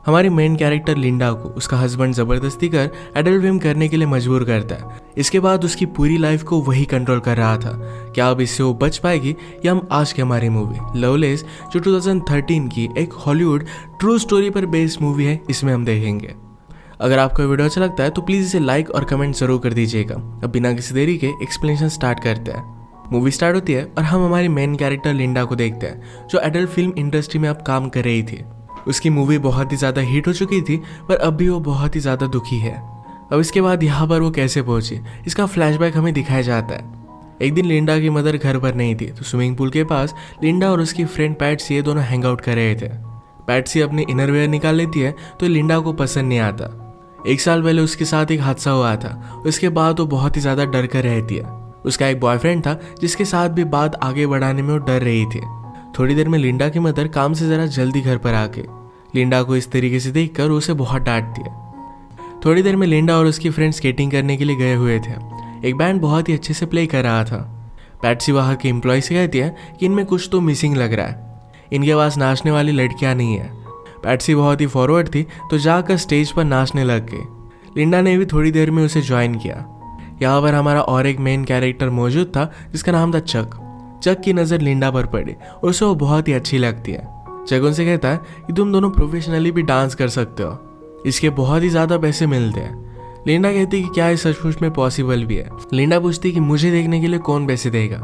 हमारी main character Linda को उसका हस्बैंड जबरदस्ती कर एडल्ट फिल्म करने के लिए मजबूर करता है। इसके बाद उसकी पूरी लाइफ को वही कंट्रोल कर रहा था। क्या अब इससे वो बच पाएगी, या हम आज की हमारी मूवी लवलेस जो 2013 की एक हॉलीवुड ट्रू स्टोरी पर बेस्ड मूवी है, इसमें हम देखेंगे। अगर आपको वीडियो अच्छा लगता है तो प्लीज़ इसे लाइक और कमेंट जरूर कर दीजिएगा। अब बिना किसी देरी के एक्सप्लेनेशन स्टार्ट करते हैं। मूवी स्टार्ट होती है और हम हमारी मेन कैरेक्टर लिंडा को देखते हैं, जो एडल्ट फिल्म इंडस्ट्री में अब काम कर रही थी। उसकी मूवी बहुत ही ज़्यादा हिट हो चुकी थी, पर अब भी वो बहुत ही ज़्यादा दुखी है। अब इसके बाद यहाँ पर वो कैसे पहुंची, इसका फ्लैशबैक हमें दिखाया जाता है। एक दिन लिंडा की मदर घर पर नहीं थी, तो स्विमिंग पूल के पास लिंडा और उसकी फ्रेंड पैट्सी ये दोनों हैंग आउट कर रहे थे। पैट्सी अपनी इनरवेयर निकाल लेती है तो लिंडा को पसंद नहीं आता। 1 साल पहले उसके साथ एक हादसा हुआ था, उसके बाद वो बहुत ही ज़्यादा डर कर रहती है। उसका एक बॉयफ्रेंड था जिसके साथ भी बात आगे बढ़ाने में वो डर रही थी। थोड़ी देर में लिंडा की मदर काम से ज़रा जल्दी घर पर आके लिंडा को इस तरीके से देखकर उसे बहुत डांटती है। थोड़ी देर में लिंडा और उसकी फ्रेंड स्केटिंग करने के लिए गए हुए थे। एक बैंड बहुत ही अच्छे से प्ले कर रहा था। पैट्सी वहाँ के एम्प्लॉय से कहती है कि इनमें कुछ तो मिसिंग लग रहा है, इनके पास नाचने वाली लड़कियाँ नहीं है। पैट्सी बहुत ही फॉरवर्ड थी तो जाकर स्टेज पर नाचने लग गई। लिंडा ने भी थोड़ी देर में उसे ज्वाइन किया। यहाँ पर हमारा और एक मेन कैरेक्टर मौजूद था जिसका नाम था चक। चक की नज़र लिंडा पर पड़ी और उसे वो बहुत ही अच्छी लगती है। चक उनसे कहता है कि तुम दोनों प्रोफेशनली भी डांस कर सकते हो, इसके बहुत ही ज़्यादा पैसे मिलते हैं। लिंडा कहती कि क्या इस सचमुच में पॉसिबल भी है। लिंडा पूछती कि मुझे देखने के लिए कौन पैसे देगा।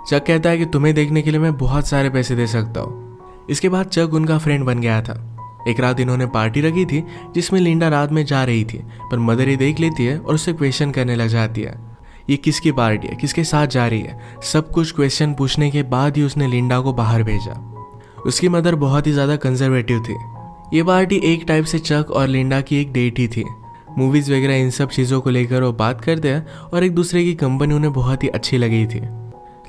चक कहता है कि तुम्हें देखने के लिए मैं बहुत सारे पैसे दे सकता हूँ। इसके बाद चक उनका फ्रेंड बन गया था। एक रात इन्होंने पार्टी रखी थी जिसमें लिंडा रात में जा रही थी, पर मदर ये देख लेती है और उससे क्वेश्चन करने लग जाती है। ये किसकी पार्टी है, किसके साथ जा रही है, सब कुछ क्वेश्चन पूछने के बाद ही उसने लिंडा को बाहर भेजा। उसकी मदर बहुत ही ज़्यादा कंजर्वेटिव थी। ये पार्टी एक टाइप से चक और लिंडा की एक डेट ही थी। मूवीज़ वगैरह इन सब चीज़ों को लेकर वो बात करते हैं और एक दूसरे की कंपनी उन्हें बहुत ही अच्छी लगी थी।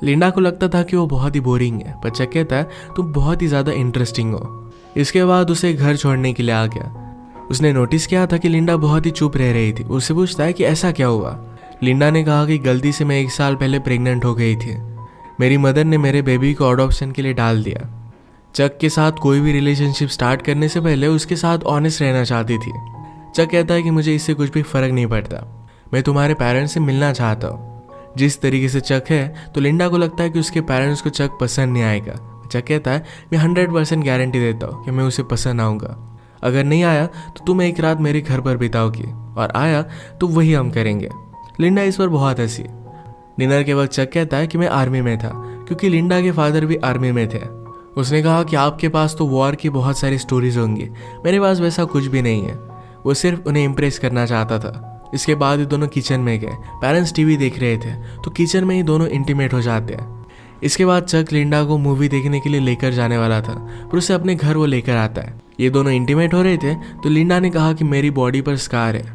लिंडा को लगता था कि वो बहुत ही बोरिंग है, पर चक कहता है तुम बहुत ही ज़्यादा इंटरेस्टिंग हो। इसके बाद उसे घर छोड़ने के लिए आ गया। उसने नोटिस किया था कि लिंडा बहुत ही चुप रह रही थी। उससे पूछता है कि ऐसा क्या हुआ। लिंडा ने कहा कि गलती से मैं 1 साल पहले प्रेग्नेंट हो गई थी, मेरी मदर ने मेरे बेबी को अडॉप्शन के लिए डाल दिया। चक के साथ कोई भी रिलेशनशिप स्टार्ट करने से पहले उसके साथ ऑनेस्ट रहना चाहती थी। चक कहता है कि मुझे इससे कुछ भी फर्क नहीं पड़ता, मैं तुम्हारे पेरेंट्स से मिलना चाहता हूँ। जिस तरीके से चक है तो लिंडा को लगता है कि उसके पेरेंट्स को चक पसंद नहीं आएगा। चक कहता है मैं 100% गारंटी देता हूँ कि मैं उसे पसंद आऊँगा। अगर नहीं आया तो तुम एक रात मेरे घर पर बिताओगी, और आया तो वही हम करेंगे। लिंडा इस पर बहुत हंसी। डिनर के वक्त चक कहता है कि मैं आर्मी में था, क्योंकि लिंडा के फादर भी आर्मी में थे। उसने कहा कि आपके पास तो वॉर की बहुत सारी स्टोरीज होंगी, मेरे पास वैसा कुछ भी नहीं है। वो सिर्फ उन्हें इम्प्रेस करना चाहता था। इसके बाद ही दोनों किचन में गए। पेरेंट्स टीवी देख रहे थे तो किचन में ही दोनों इंटीमेट हो जाते हैं। इसके बाद चक लिंडा को मूवी देखने के लिए लेकर जाने वाला था, पर उसे अपने घर वो लेकर आता है। ये दोनों इंटीमेट हो रहे थे तो लिंडा ने कहा कि मेरी बॉडी पर स्कार है।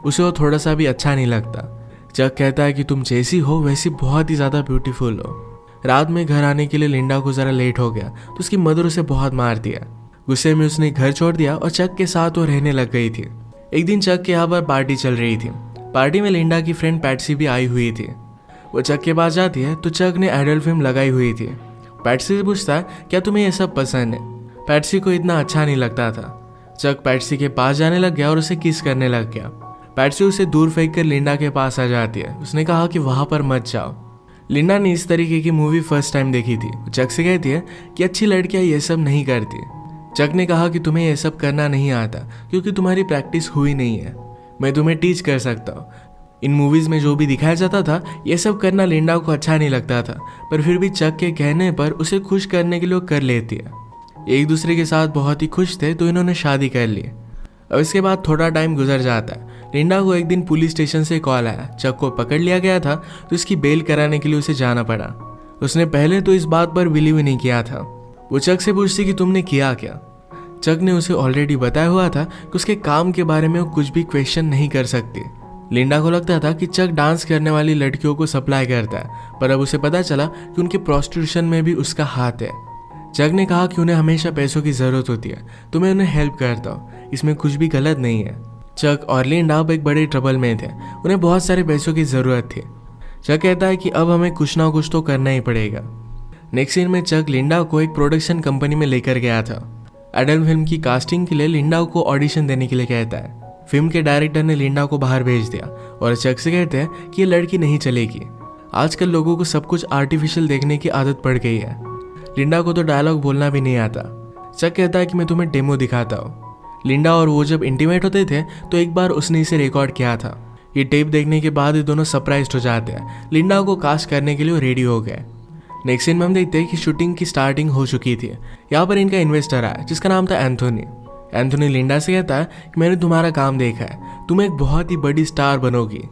उसे वो थोड़ा सा भी अच्छा नहीं लगता। चक कहता है कि तुम जैसी हो वैसी बहुत ही ज़्यादा ब्यूटीफुल हो। रात में घर आने के लिए लिंडा को ज़रा लेट हो गया तो उसकी मदर उसे बहुत मार दिया। गुस्से में उसने घर छोड़ दिया और चक के साथ वो रहने लग गई थी। एक दिन चक के यहाँ पर पार्टी चल रही थी। पार्टी में लिंडा की फ्रेंड पैट्सी भी आई हुई थी। वो चक के पास जाती है तो चक ने एडल्ट फिल्म लगाई हुई थी। पैट्सी से पूछता है क्या तुम्हें ये सब पसंद है। पैट्सी को इतना अच्छा नहीं लगता था। चक पैट्सी के पास जाने लग गया और उसे किस करने लग गया। पैट्सी उसे दूर फेंक कर लिंडा के पास आ जाती है। उसने कहा कि वहाँ पर मत जाओ। लिंडा ने इस तरीके की मूवी फर्स्ट टाइम देखी थी। चक से कहती है कि अच्छी लड़कियाँ ये सब नहीं करती। चक ने कहा कि तुम्हें ये सब करना नहीं आता क्योंकि तुम्हारी प्रैक्टिस हुई नहीं है, मैं तुम्हें टीच कर सकता हूँ। इन मूवीज़ में जो भी दिखाया जाता था ये सब करना लिंडा को अच्छा नहीं लगता था, पर फिर भी चक के कहने पर उसे खुश करने के लिए कर लेती है। एक दूसरे के साथ बहुत ही खुश थे तो इन्होंने शादी कर ली। अब इसके बाद थोड़ा टाइम गुजर जाता है। लिंडा को एक दिन पुलिस स्टेशन से कॉल आया। चक को पकड़ लिया गया था तो इसकी बेल कराने के लिए उसे जाना पड़ा। उसने पहले तो इस बात पर बिलीव नहीं किया था। वो चक से पूछती कि तुमने किया क्या। चक ने उसे ऑलरेडी बताया हुआ था कि उसके काम के बारे में वो कुछ भी क्वेश्चन नहीं कर सकती। लिंडा को लगता था कि चक डांस करने वाली लड़कियों को सप्लाई करता है, पर अब उसे पता चला कि उनके प्रोस्टिट्यूशन में भी उसका हाथ है। चक ने कहा कि उन्हें हमेशा पैसों की ज़रूरत होती है तो मैं उन्हें हेल्प करता हूँ, इसमें कुछ भी गलत नहीं है। चक और लिंडा अब एक बड़े ट्रबल में थे, उन्हें बहुत सारे पैसों की ज़रूरत थी। चक कहता है कि अब हमें कुछ ना कुछ तो करना ही पड़ेगा। नेक्स्ट सीन में चक लिंडा को एक प्रोडक्शन कंपनी में लेकर गया था। एडल्ट फिल्म की कास्टिंग के लिए लिंडा को ऑडिशन देने के लिए कहता है। फिल्म के डायरेक्टर ने लिंडा को बाहर भेज दिया और चक से कहते हैं कि ये लड़की नहीं चलेगी। आजकल लोगों को सब कुछ आर्टिफिशियल देखने की आदत पड़ गई है। लिंडा को तो डायलॉग बोलना भी नहीं आता। चक कहता है कि मैं तुम्हें डेमो दिखाता हूँ। लिंडा और वो जब इंटीमेट होते थे तो एक बार उसने इसे रिकॉर्ड किया था। ये टेप देखने के बाद ये दोनों सरप्राइज्ड हो जाते हैं। लिंडा को कास्ट करने के लिए रेडी हो गए। नेक्स्ट सीन में हम देखते हैं कि शूटिंग की स्टार्टिंग हो चुकी थी। यहाँ पर इनका इन्वेस्टर आया जिसका नाम था एंथोनी। एंथोनी लिंडा से कहता है कि मैंने तुम्हारा काम देखा है, तुम एक बहुत ही बड़ी स्टार बनोगी।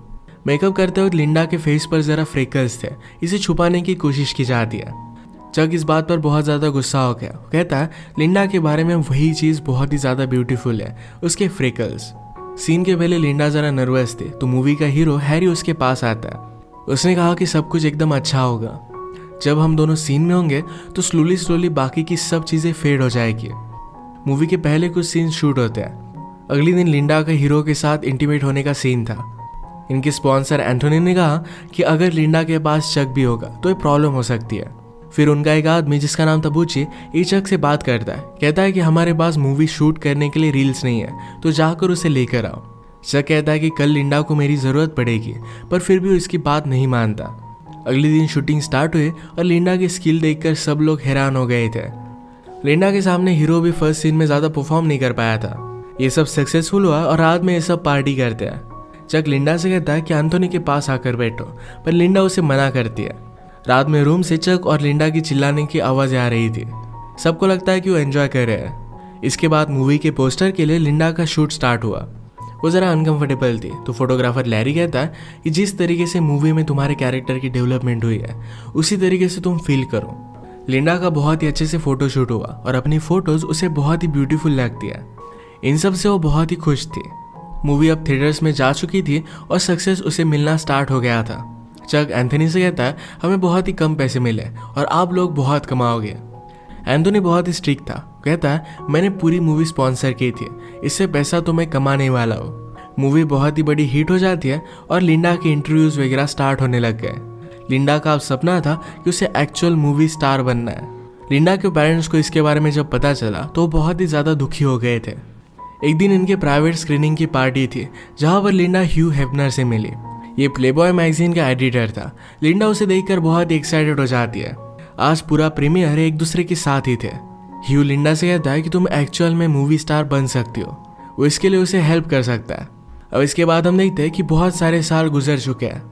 मेकअप करते वक्त लिंडा के फेस पर जरा फ्रेकल्स थे, इसे छुपाने की कोशिश की जाती है। चक इस बात पर बहुत ज़्यादा गुस्सा हो गया। कहता है लिंडा के बारे में वही चीज़ बहुत ही ज़्यादा ब्यूटीफुल है, उसके फ्रेकल्स। सीन के पहले लिंडा ज़रा नर्वस थे तो मूवी का हीरो हैरी उसके पास आता है। उसने कहा कि सब कुछ एकदम अच्छा होगा। जब हम दोनों सीन में होंगे तो स्लोली बाकी की सब चीज़ें फेड हो जाएगी। मूवी के पहले कुछ सीन शूट होते हैं। अगले दिन लिंडा का हीरो के साथ इंटीमेट होने का सीन था। इनके स्पॉन्सर एंथोनी ने कहा कि अगर लिंडा के पास चक भी होगा तो ये प्रॉब्लम हो सकती है। फिर उनका एक आदमी जिसका नाम था बुची ये चक से बात करता है। कहता है कि हमारे पास मूवी शूट करने के लिए रील्स नहीं है तो जाकर उसे लेकर आओ। चक कहता है कि कल लिंडा को मेरी ज़रूरत पड़ेगी, पर फिर भी उसकी बात नहीं मानता। अगले दिन शूटिंग स्टार्ट हुई और लिंडा की स्किल देखकर सब लोग हैरान हो गए थे। लिंडा के सामने हीरो भी फर्स्ट सीन में ज़्यादा परफॉर्म नहीं कर पाया था। ये सब सक्सेसफुल हुआ और रात में ये सब पार्टी करते हैं। चक लिंडा से कहता है कि एंथोनी के पास आकर बैठो, पर लिंडा उसे मना करती है। रात में रूम से चक और लिंडा की चिल्लाने की आवाज़ें आ रही थी। सबको लगता है कि वो एंजॉय कर रहे हैं। इसके बाद मूवी के पोस्टर के लिए लिंडा का शूट स्टार्ट हुआ। वो ज़रा अनकंफर्टेबल थी तो फोटोग्राफर लैरी कहता है कि जिस तरीके से मूवी में तुम्हारे कैरेक्टर की डेवलपमेंट हुई है उसी तरीके से तुम फील करो। लिंडा का बहुत ही अच्छे से फोटोशूट हुआ और अपनी फोटोज उसे बहुत ही ब्यूटीफुल लगती है। इन सब से वो बहुत ही खुश थी। मूवी अब थिएटर्स में जा चुकी थी और सक्सेस उसे मिलना स्टार्ट हो गया था। चक एंथोनी से कहता है हमें बहुत ही कम पैसे मिले और आप लोग बहुत कमाओगे। एंथोनी बहुत ही स्ट्रिक्ट था। कहता है मैंने पूरी मूवी स्पॉन्सर की थी, इससे पैसा तो मैं कमाने वाला हूँ। मूवी बहुत ही बड़ी हिट हो जाती है और लिंडा के इंटरव्यूज वगैरह स्टार्ट होने लग गए। लिंडा का अब सपना था कि उसे एक्चुअल मूवी स्टार बनना है। लिंडा के पेरेंट्स को इसके बारे में जब पता चला तो वो बहुत ही ज़्यादा दुखी हो गए थे। एक दिन इनके प्राइवेट स्क्रीनिंग की पार्टी थी जहाँ पर लिंडा ह्यू हेफनर से मिली। ये प्लेबॉय मैगजीन का एडिटर था। लिंडा उसे देखकर बहुत ही एक्साइटेड हो जाती है। आज पूरा प्रीमियर एक दूसरे के साथ ही थे। ह्यू लिंडा से कहता है कि तुम एक्चुअल में मूवी स्टार बन सकती हो। वो इसके लिए उसे हेल्प कर सकता है। अब इसके बाद हम देखते हैं कि बहुत सारे साल गुजर चुके हैं।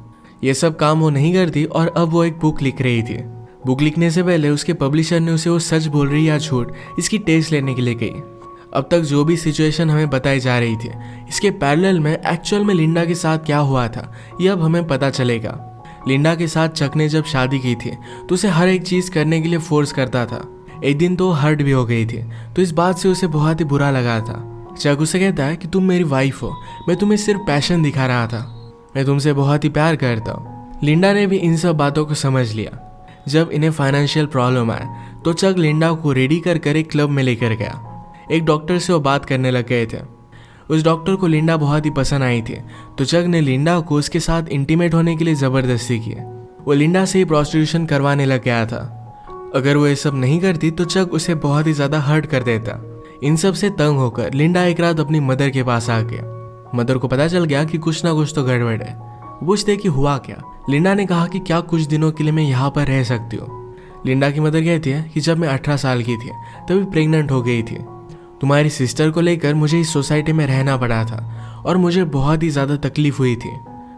ये सब काम वो नहीं करती और अब वो एक बुक लिख रही थी। बुक लिखने से पहले उसके पब्लिशर ने उसे वो सच बोल रही या झूठ इसकी टेस्ट लेने के लिए कही। अब तक जो भी सिचुएशन हमें बताई जा रही थी इसके पैरेलल में एक्चुअल में लिंडा के साथ क्या हुआ था ये अब हमें पता चलेगा। लिंडा के साथ चक ने जब शादी की थी तो उसे हर एक चीज़ करने के लिए फोर्स करता था। एक दिन तो हर्ट भी हो गई थी तो इस बात से उसे बहुत ही बुरा लगा था। चक उसे कहता है कि तुम मेरी वाइफ हो, मैं तुम्हें सिर्फ पैशन दिखा रहा था, मैं तुमसे बहुत ही प्यार करता हूँ। लिंडा ने भी इन सब बातों को समझ लिया। जब इन्हें फाइनेंशियल प्रॉब्लम आए तो चक लिंडा को रेडी कर एक क्लब में लेकर गया। एक डॉक्टर से वो बात करने लग गए थे। उस डॉक्टर को लिंडा बहुत ही पसंद आई थी तो चक ने लिंडा को उसके साथ इंटीमेट होने के लिए ज़बरदस्ती की। वो लिंडा से ही प्रोस्टिट्यूशन करवाने लग गया था। अगर वो ये सब नहीं करती तो चक उसे बहुत ही ज़्यादा हर्ट कर देता। इन सब से तंग होकर लिंडा एक रात अपनी मदर के पास आ गया। मदर को पता चल गया कि कुछ ना कुछ तो गड़बड़ है। पूछते कि हुआ क्या। लिंडा ने कहा कि क्या कुछ दिनों के लिए मैं यहाँ पर रह सकती हूँ। लिंडा की मदर कहती है कि जब मैं 18 साल की थी तभी प्रेग्नेंट हो गई थी। तुम्हारी सिस्टर को लेकर मुझे इस सोसाइटी में रहना पड़ा था और मुझे बहुत ही ज़्यादा तकलीफ हुई थी।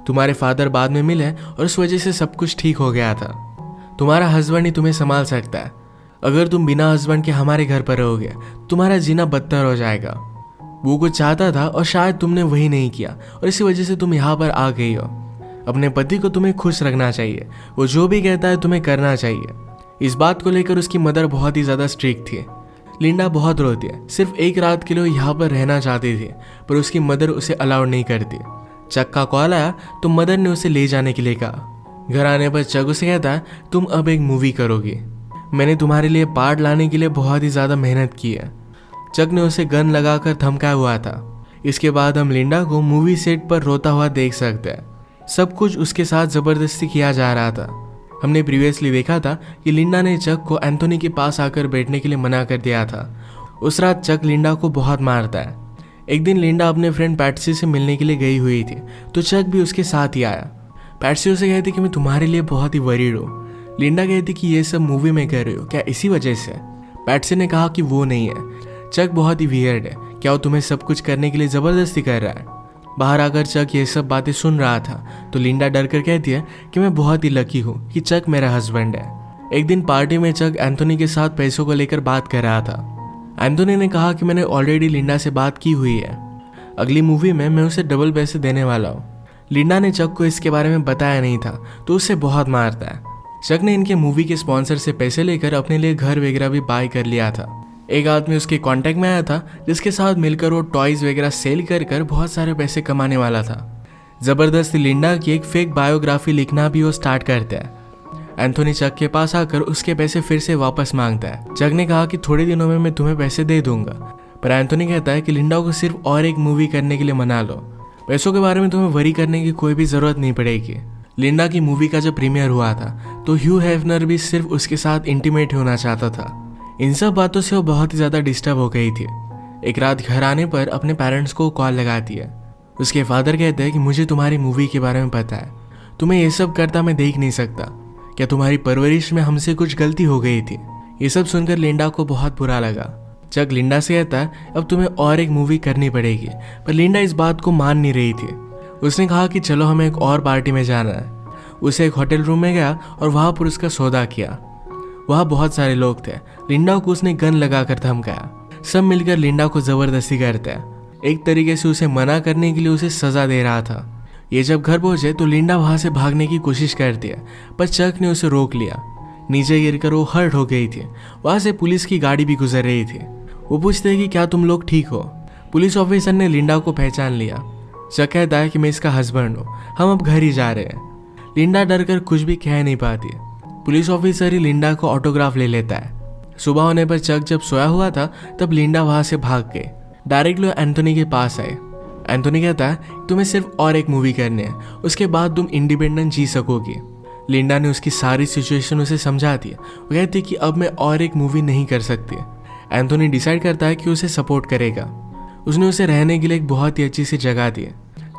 तुम्हारे फादर बाद में मिले और उस वजह से सब कुछ ठीक हो गया था। तुम्हारा हस्बैंड ही तुम्हें संभाल सकता है। अगर तुम बिना हस्बैंड के हमारे घर पर रहोगे तुम्हारा जीना बदतर हो जाएगा। वो कुछ चाहता था और शायद तुमने वही नहीं किया और इसी वजह से तुम यहाँ पर आ गई हो। अपने पति को तुम्हें खुश रखना चाहिए, वो जो भी कहता है तुम्हें करना चाहिए। इस बात को लेकर उसकी मदर बहुत ही ज़्यादा स्ट्रिक्ट थी। लिंडा बहुत रोती है। सिर्फ एक रात के लिए यहाँ पर रहना चाहती थी पर उसकी मदर उसे अलाउड नहीं करती। चक का कॉल आया तो मदर ने उसे ले जाने के लिए कहा। घर आने पर चक उसे कहता है तुम अब एक मूवी करोगी। मैंने तुम्हारे लिए पार्ट लाने के लिए बहुत ही ज़्यादा मेहनत की है। चक ने उसे गन लगाकर धमकाया हुआ था। इसके बाद हम लिंडा को मूवी सेट पर रोता हुआ देख सकते हैं। सब कुछ उसके साथ ज़बरदस्ती किया जा रहा था। हमने प्रीवियसली देखा था कि लिंडा ने चक को एंथोनी के पास आकर बैठने के लिए मना कर दिया था। उस रात चक लिंडा को बहुत मारता है। एक दिन लिंडा अपने फ्रेंड पैट्सी से मिलने के लिए गई हुई थी, तो चक भी उसके साथ ही आया। पैट्सी उसे कहती कि मैं तुम्हारे लिए बहुत ही वरीड हूँ। लिंडा कहती कि ये सब मूवी में कर रहे हो क्या इसी वजह से? पैट्सी ने कहा कि वो नहीं है, चक बहुत ही वियर्ड है, क्या वो तुम्हें सब कुछ करने के लिए ज़बरदस्ती कर रहा है? बाहर आकर चक ये सब बातें सुन रहा था, तो लिंडा डर कर कहती है कि मैं बहुत ही लकी हूँ कि चक मेरा हस्बैंड है। एक दिन पार्टी में चक एंथोनी के साथ पैसों को लेकर बात कर रहा था। एंथोनी ने कहा कि मैंने ऑलरेडी लिंडा से बात की हुई है, अगली मूवी में मैं उसे डबल पैसे देने वाला हूँ। लिंडा ने चक को इसके बारे में बताया नहीं था, तो उसे बहुत मारता है। चक ने इनके मूवी के स्पॉन्सर से पैसे लेकर अपने लिए घर वगैरह भी बाय कर लिया था। एक आदमी उसके कांटेक्ट में आया था, जिसके साथ मिलकर वो टॉयज वगैरह सेल कर कर बहुत सारे पैसे कमाने वाला था। जबरदस्ती लिंडा की एक फेक बायोग्राफी लिखना भी वो स्टार्ट करता है। एंथोनी चक के पास आकर उसके पैसे फिर से वापस मांगता है। चक ने कहा कि थोड़े दिनों में मैं तुम्हें पैसे दे दूंगा, पर एंथोनी कहता है कि लिंडा को सिर्फ और एक मूवी करने के लिए मना लो, पैसों के बारे में तुम्हें वरी करने की कोई भी जरूरत नहीं पड़ेगी। लिंडा की मूवी का जब प्रीमियर हुआ था, तो ह्यू हेफनर भी सिर्फ उसके साथ इंटीमेट होना चाहता था। इन सब बातों से वो बहुत ही ज़्यादा डिस्टर्ब हो गई थी। एक रात घर आने पर अपने पेरेंट्स को कॉल लगाती है। उसके फादर कहते हैं कि मुझे तुम्हारी मूवी के बारे में पता है, तुम्हें ये सब करता मैं देख नहीं सकता, क्या तुम्हारी परवरिश में हमसे कुछ गलती हो गई थी? ये सब सुनकर लिंडा को बहुत बुरा लगा। चक लिंडा से कहता है अब तुम्हें और एक मूवी करनी पड़ेगी, पर लिंडा इस बात को मान नहीं रही थी। उसने कहा कि चलो हमें एक और पार्टी में जाना है। उसे एक होटल रूम में गया और वहाँ पर उसका सौदा किया। वहाँ बहुत सारे लोग थे। लिंडा को उसने गन लगाकर धमकाया। सब मिलकर लिंडा को जबरदस्ती करते हैं। एक तरीके से उसे मना करने के लिए उसे सजा दे रहा था। ये जब घर पहुंचे तो लिंडा वहां से भागने की कोशिश करती है, पर चक ने उसे रोक लिया। नीचे गिरकर वो हर्ट हो गई थी। वहां से पुलिस की गाड़ी भी गुजर रही थी। वो पूछते हैं कि क्या तुम लोग ठीक हो? पुलिस ऑफिसर ने लिंडा को पहचान लिया। चक कहता है कि मैं इसका हस्बैंड हूँ, हम अब घर ही जा रहे हैं। लिंडा डर कर कुछ भी कह नहीं पाती। पुलिस ऑफिसर ही लिंडा को ऑटोग्राफ ले लेता है। सुबह होने पर चक जब सोया हुआ था, तब लिंडा वहां से भाग गई। डायरेक्टली एंथोनी के पास आए। एंथोनी कहता है तुम्हें सिर्फ और एक मूवी करनी है, उसके बाद तुम इंडिपेंडेंट जी सकोगी। लिंडा ने उसकी सारी सिचुएशन उसे समझा दी। वो कहती कि अब मैं और एक मूवी नहीं कर सकती। एंथोनी डिसाइड करता है कि उसे सपोर्ट करेगा। उसने उसे रहने के लिए एक बहुत ही अच्छी सी जगह दी।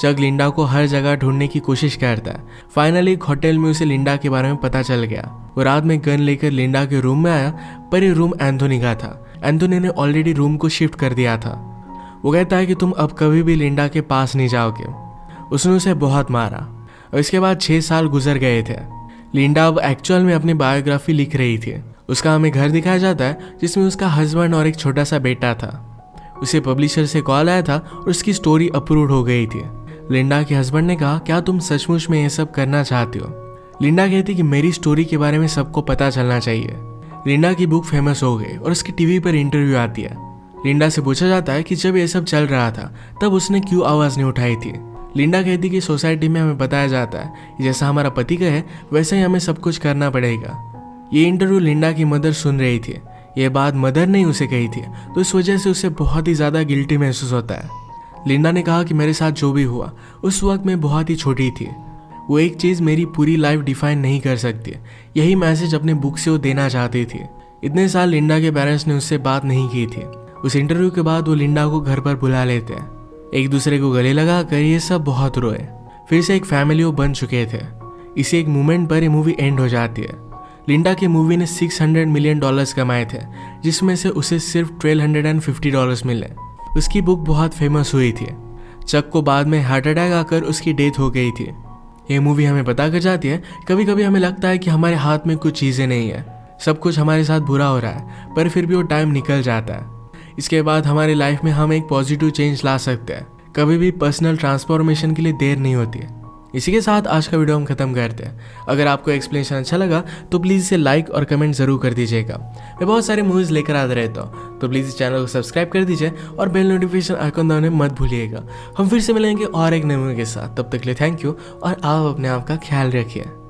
चक लिंडा को हर जगह ढूंढने की कोशिश करता है। फाइनली एक होटल में उसे लिंडा के बारे में पता चल गया। वो रात में गन लेकर लिंडा के रूम में आया, पर ये रूम एंथोनी का था। एंथोनी ने ऑलरेडी रूम को शिफ्ट कर दिया था। वो कहता है कि तुम अब कभी भी लिंडा के पास नहीं जाओगे। उसने उसे बहुत मारा और इसके बाद 6 साल गुजर गए थे। लिंडा अब एक्चुअल में अपनी बायोग्राफी लिख रही थी। उसका हमें घर दिखाया जाता है, जिसमें उसका हस्बैंड और एक छोटा सा बेटा था। उसे पब्लिशर से कॉल आया था और उसकी स्टोरी अप्रूव हो गई थी। लिंडा के हस्बैंड ने कहा क्या तुम सचमुच में ये सब करना चाहती हो? लिंडा कहती कि मेरी स्टोरी के बारे में सबको पता चलना चाहिए। लिंडा की बुक फेमस हो गई और उसकी टीवी पर इंटरव्यू आती है। लिंडा से पूछा जाता है कि जब ये सब चल रहा था तब उसने क्यों आवाज़ नहीं उठाई थी। लिंडा कहती कि सोसाइटी में हमें बताया जाता है कि जैसा हमारा पति कहे वैसे ही हमें सब कुछ करना पड़ेगा। ये इंटरव्यू लिंडा की मदर सुन रही थी। ये बात मदर ने उसे कही थी, तो इस वजह से उसे बहुत ही ज़्यादा गिल्टी महसूस होता है। लिंडा ने कहा कि मेरे साथ जो भी हुआ उस वक्त मैं बहुत ही छोटी थी। वो एक चीज़ मेरी पूरी लाइफ डिफाइन नहीं कर सकती। यही मैसेज अपने बुक से वो देना चाहती थी। इतने साल लिंडा के पेरेंट्स ने उससे बात नहीं की थी। उस इंटरव्यू के बाद वो लिंडा को घर पर बुला लेते हैं। एक दूसरे को गले लगा कर ये सब बहुत रोए। फिर से एक फैमिली वो बन चुके थे। इसी एक मोमेंट पर ये मूवी एंड हो जाती है। लिंडा की मूवी ने $600 मिलियन कमाए थे, जिसमें से उसे सिर्फ $1,250 मिले। उसकी बुक बहुत फेमस हुई थी। चक को बाद में हार्ट अटैक आकर उसकी डेथ हो गई थी। ये मूवी हमें बता कर जाती है कभी कभी हमें लगता है कि हमारे हाथ में कुछ चीज़ें नहीं है, सब कुछ हमारे साथ बुरा हो रहा है, पर फिर भी वो टाइम निकल जाता है। इसके बाद हमारी लाइफ में हम एक पॉजिटिव चेंज ला सकते हैं। कभी भी पर्सनल ट्रांसफॉर्मेशन के लिए देर नहीं होती है। इसी के साथ आज का वीडियो हम खत्म करते हैं। अगर आपको एक्सप्लेनेशन अच्छा लगा तो प्लीज़ इसे लाइक और कमेंट जरूर कर दीजिएगा। मैं बहुत सारे मूवीज़ लेकर आता रहता हूँ, तो प्लीज़ इस चैनल को सब्सक्राइब कर दीजिए और बेल नोटिफिकेशन आइकन दबाने मत भूलिएगा। हम फिर से मिलेंगे और एक नए मूवी के साथ। तब तक के लिए थैंक यू और आप अपने आप का ख्याल रखिए।